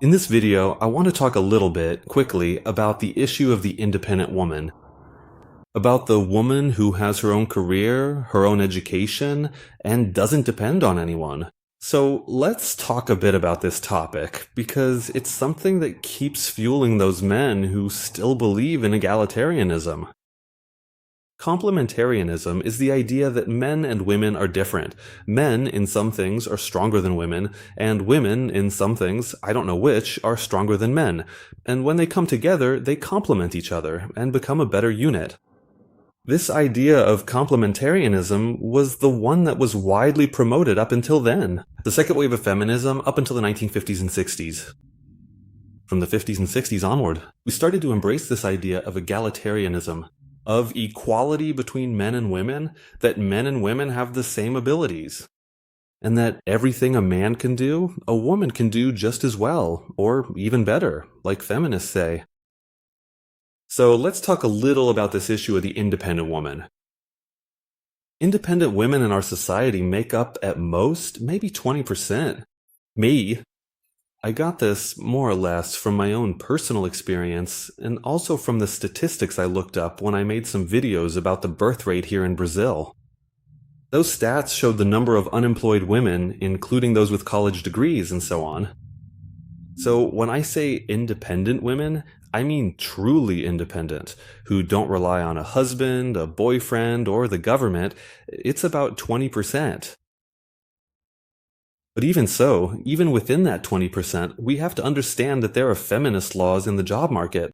In this video, I want to talk a little bit, quickly, about the issue of the independent woman. About the woman who has her own career, her own education, and doesn't depend on anyone. So let's talk a bit about this topic, because it's something that keeps fueling those men who still believe in egalitarianism. Complementarianism is the idea that men and women are different. Men, in some things, are stronger than women, and women, in some things, I don't know which, are stronger than men. And when they come together, they complement each other and become a better unit. This idea of complementarianism was the one that was widely promoted up until then. The second wave of feminism up until the 1950s and 60s. From the 50s and 60s onward, we started to embrace this idea of egalitarianism, of equality between men and women, that men and women have the same abilities, and that everything a man can do, a woman can do just as well, or even better, like feminists say. So let's talk a little about this issue of the independent woman. Independent women in our society make up, at most, maybe 20%. Me, I got this, more or less, from my own personal experience, and also from the statistics I looked up when I made some videos about the birth rate here in Brazil. Those stats showed the number of unemployed women, including those with college degrees and so on. So when I say independent women, I mean truly independent, who don't rely on a husband, a boyfriend, or the government. It's about 20%. But even so, even within that 20%, we have to understand that there are feminist laws in the job market.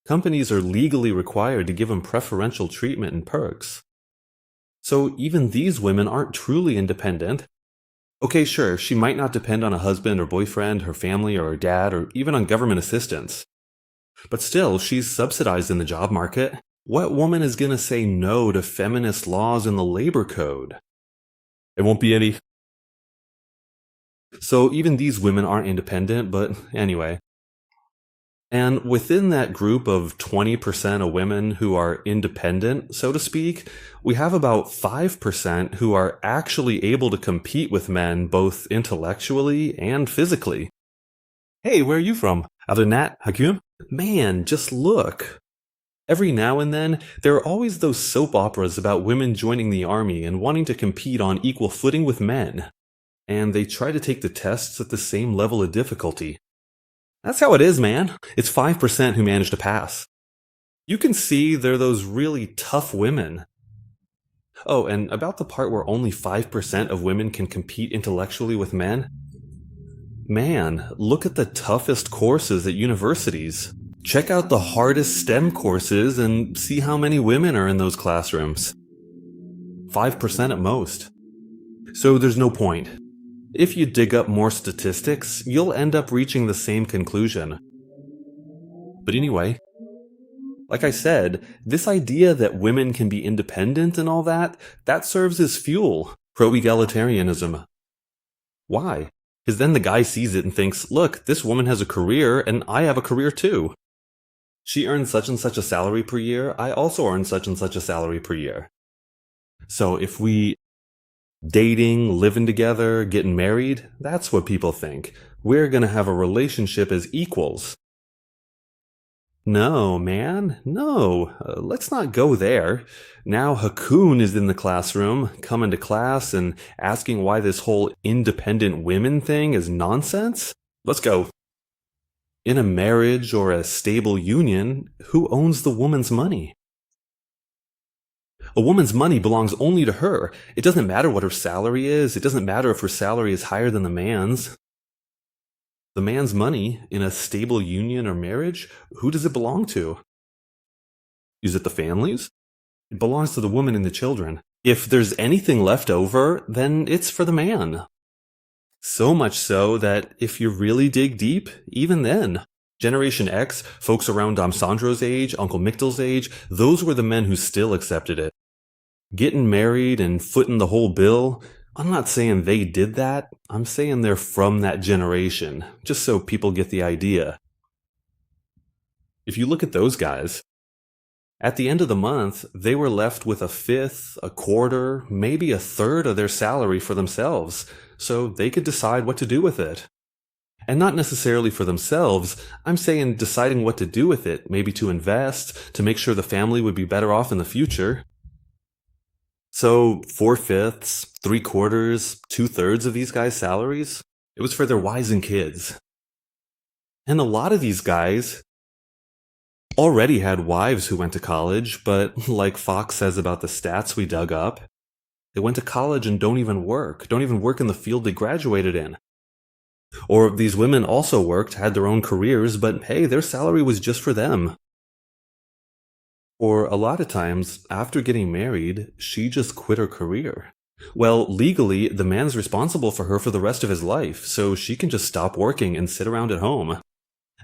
Companies are legally required to give them preferential treatment and perks. So even these women aren't truly independent. Okay, sure, she might not depend on a husband or boyfriend, her family or her dad, or even on government assistance. But still, she's subsidized in the job market. What woman is going to say no to feminist laws in the labor code? It won't be any. So even these women aren't independent, but anyway. And within that group of 20% of women who are independent, so to speak, we have about 5% who are actually able to compete with men both intellectually and physically. Hey, where are you from? Other than that, Raccoon? Man, just look. Every now and then, there are always those soap operas about women joining the army and wanting to compete on equal footing with men. And they try to take the tests at the same level of difficulty. That's how it is, man. It's 5% who manage to pass. You can see they're those really tough women. Oh, and about the part where only 5% of women can compete intellectually with men? Man, look at the toughest courses at universities. Check out the hardest STEM courses and see how many women are in those classrooms. 5% at most. So there's no point. If you dig up more statistics, you'll end up reaching the same conclusion. But anyway, like I said, this idea that women can be independent and all that serves as fuel, pro-egalitarianism. Why? Because then the guy sees it and thinks, look, this woman has a career and I have a career too. She earns such and such a salary per year, I also earn such and such a salary per year. So if we dating, living together, getting married, that's what people think. We're gonna have a relationship as equals. No, man, no. Let's not go there. Now Raccoon is in the classroom, coming to class and asking why this whole independent women thing is nonsense? Let's go. In a marriage or a stable union, who owns the woman's money? A woman's money belongs only to her. It doesn't matter what her salary is. It doesn't matter if her salary is higher than the man's. The man's money, in a stable union or marriage, who does it belong to? Is it the family's? It belongs to the woman and the children. If there's anything left over, then it's for the man. So much so that if you really dig deep, even then, Generation X, folks around Dom Sandro's age, Uncle Michel's age, those were the men who still accepted it. Getting married and footing the whole bill, I'm not saying they did that, I'm saying they're from that generation, just so people get the idea. If you look at those guys, at the end of the month, they were left with a fifth, a quarter, maybe a third of their salary for themselves, so they could decide what to do with it. And not necessarily for themselves. I'm saying deciding what to do with it, maybe to invest, to make sure the family would be better off in the future. So, 4/5, 3/4, 2/3 of these guys' salaries, it was for their wives and kids. And a lot of these guys already had wives who went to college, but like Fox says about the stats we dug up, they went to college and don't even work in the field they graduated in. Or these women also worked, had their own careers, but hey, their salary was just for them. Or a lot of times, after getting married, she just quit her career. Well, legally, the man's responsible for her for the rest of his life, so she can just stop working and sit around at home.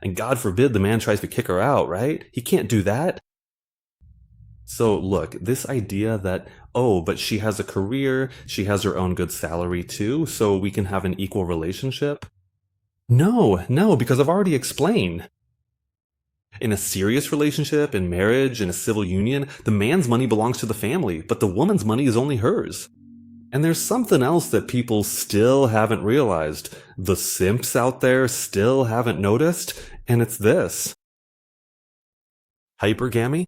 And God forbid the man tries to kick her out, right? He can't do that. So look, this idea that, oh, but she has a career, she has her own good salary too, so we can have an equal relationship. No, because I've already explained. In a serious relationship, in marriage, in a civil union, the man's money belongs to the family, but the woman's money is only hers. And there's something else that people still haven't realized. The simps out there still haven't noticed, and it's this. Hypergamy?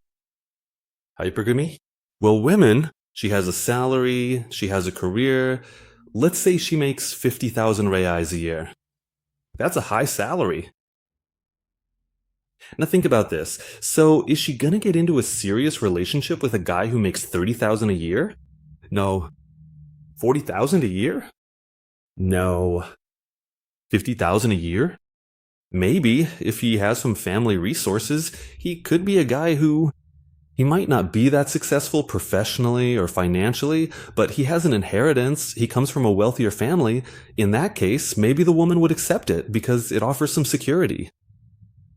Hypergamy? Well, women, she has a salary, she has a career. Let's say she makes 50,000 reais a year. That's a high salary. Now think about this. So is she gonna get into a serious relationship with a guy who makes 30,000 a year? No. 40,000 a year? No. 50,000 a year? Maybe, if he has some family resources, he could be a guy who he might not be that successful professionally or financially, but he has an inheritance, he comes from a wealthier family. In that case, maybe the woman would accept it because it offers some security.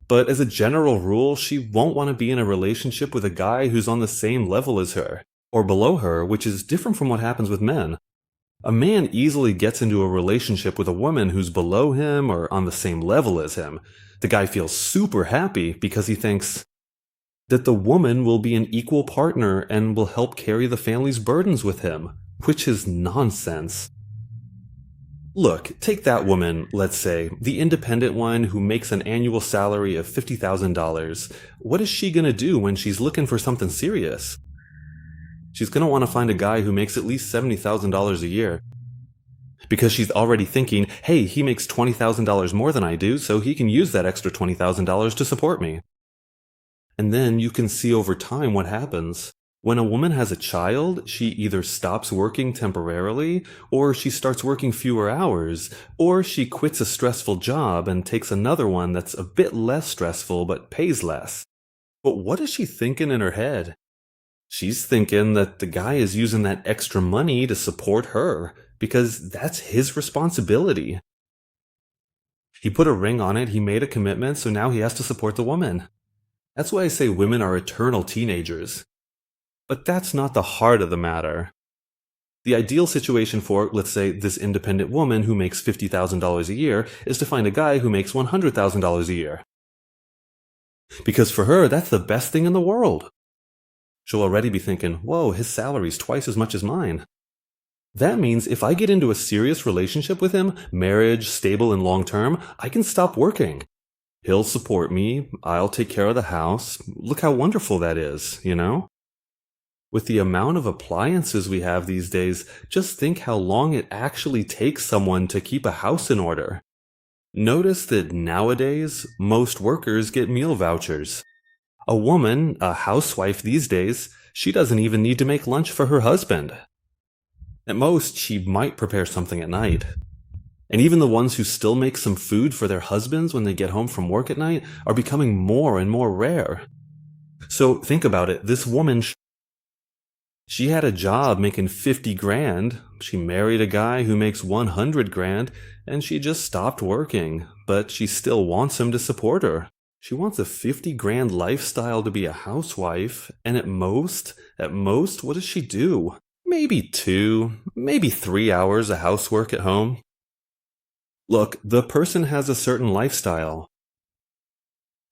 But as a general rule, she won't want to be in a relationship with a guy who's on the same level as her, or below her, which is different from what happens with men. A man easily gets into a relationship with a woman who's below him or on the same level as him. The guy feels super happy because he thinks that the woman will be an equal partner and will help carry the family's burdens with him, which is nonsense. Look, take that woman, let's say, the independent one who makes an annual salary of $50,000. What is she gonna do when she's looking for something serious? She's gonna want to find a guy who makes at least $70,000 a year. Because she's already thinking, hey, he makes $20,000 more than I do, so he can use that extra $20,000 to support me. And then you can see over time what happens. When a woman has a child, she either stops working temporarily, or she starts working fewer hours, or she quits a stressful job and takes another one that's a bit less stressful but pays less. But what is she thinking in her head? She's thinking that the guy is using that extra money to support her, because that's his responsibility. He put a ring on it, he made a commitment, so now he has to support the woman. That's why I say women are eternal teenagers. But that's not the heart of the matter. The ideal situation for, let's say, this independent woman who makes $50,000 a year is to find a guy who makes $100,000 a year. Because for her, that's the best thing in the world. She'll already be thinking, whoa, his salary's twice as much as mine. That means if I get into a serious relationship with him, marriage, stable and long term, I can stop working. He'll support me, I'll take care of the house. Look how wonderful that is, you know? With the amount of appliances we have these days, just think how long it actually takes someone to keep a house in order. Notice that nowadays, most workers get meal vouchers. A woman, a housewife these days, she doesn't even need to make lunch for her husband. At most, she might prepare something at night. And even the ones who still make some food for their husbands when they get home from work at night are becoming more and more rare. So think about it, this woman, she had a job making 50 grand, she married a guy who makes 100 grand, and she just stopped working, but she still wants him to support her. She wants a 50 grand lifestyle to be a housewife, and at most, what does she do? Maybe 2, maybe 3 hours of housework at home. Look, the person has a certain lifestyle.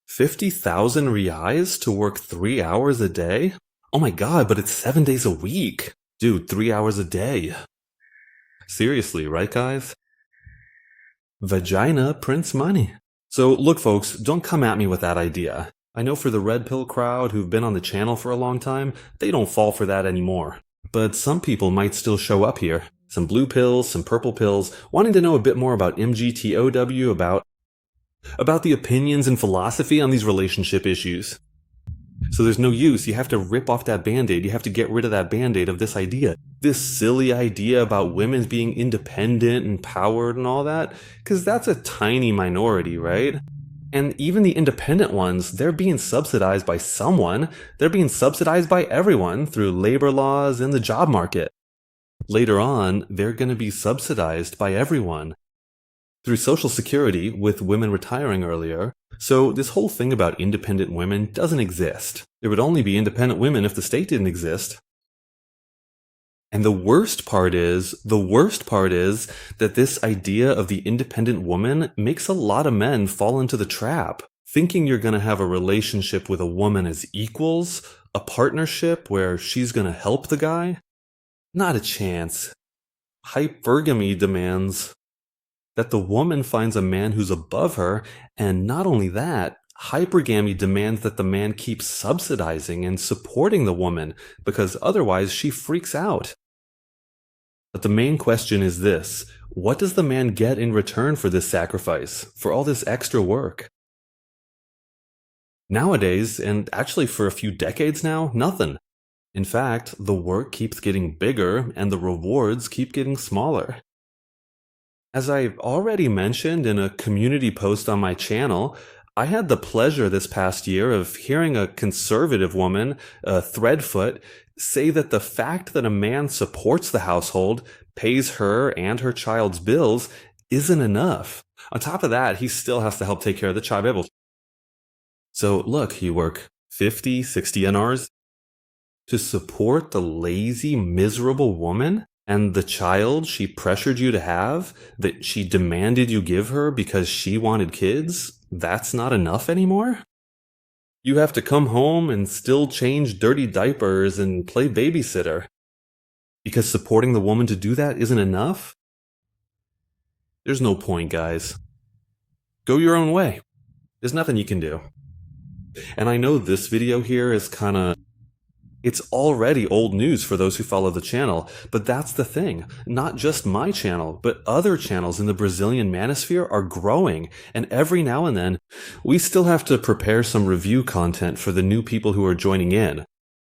50,000 reais to work 3 hours a day? Oh my god, but it's 7 days a week. Dude, 3 hours a day. Seriously, right guys? Vagina prints money. So look folks, don't come at me with that idea. I know for the red pill crowd who've been on the channel for a long time, they don't fall for that anymore. But some people might still show up here. Some blue pills, some purple pills, wanting to know a bit more about MGTOW, about the opinions and philosophy on these relationship issues. So there's no use, you have to rip off that band-aid, you have to get rid of that band-aid of this idea. This silly idea about women being independent and powered and all that, because that's a tiny minority, right? And even the independent ones, they're being subsidized by someone. They're being subsidized by everyone through labor laws and the job market. Later on, they're going to be subsidized by everyone through Social Security, with women retiring earlier. So this whole thing about independent women doesn't exist. There would only be independent women if the state didn't exist. And the worst part is that this idea of the independent woman makes a lot of men fall into the trap, thinking you're going to have a relationship with a woman as equals, a partnership where she's going to help the guy. Not a chance. Hypergamy demands that the woman finds a man who's above her, and not only that, hypergamy demands that the man keeps subsidizing and supporting the woman, because otherwise she freaks out. But the main question is this: what does the man get in return for this sacrifice, for all this extra work? Nowadays, and actually for a few decades now, nothing. In fact, the work keeps getting bigger and the rewards keep getting smaller. As I've already mentioned in a community post on my channel, I had the pleasure this past year of hearing a conservative woman, Threadfoot, say that the fact that a man supports the household, pays her and her child's bills, isn't enough. On top of that, he still has to help take care of the child. So look, you work 50, 60 NRs to support the lazy, miserable woman? And the child she pressured you to have, that she demanded you give her because she wanted kids, that's not enough anymore? You have to come home and still change dirty diapers and play babysitter because supporting the woman to do that isn't enough? There's no point, guys. Go your own way. There's nothing you can do. And I know this video here is it's already old news for those who follow the channel, but that's the thing. Not just my channel, but other channels in the Brazilian manosphere are growing, and every now and then, we still have to prepare some review content for the new people who are joining in.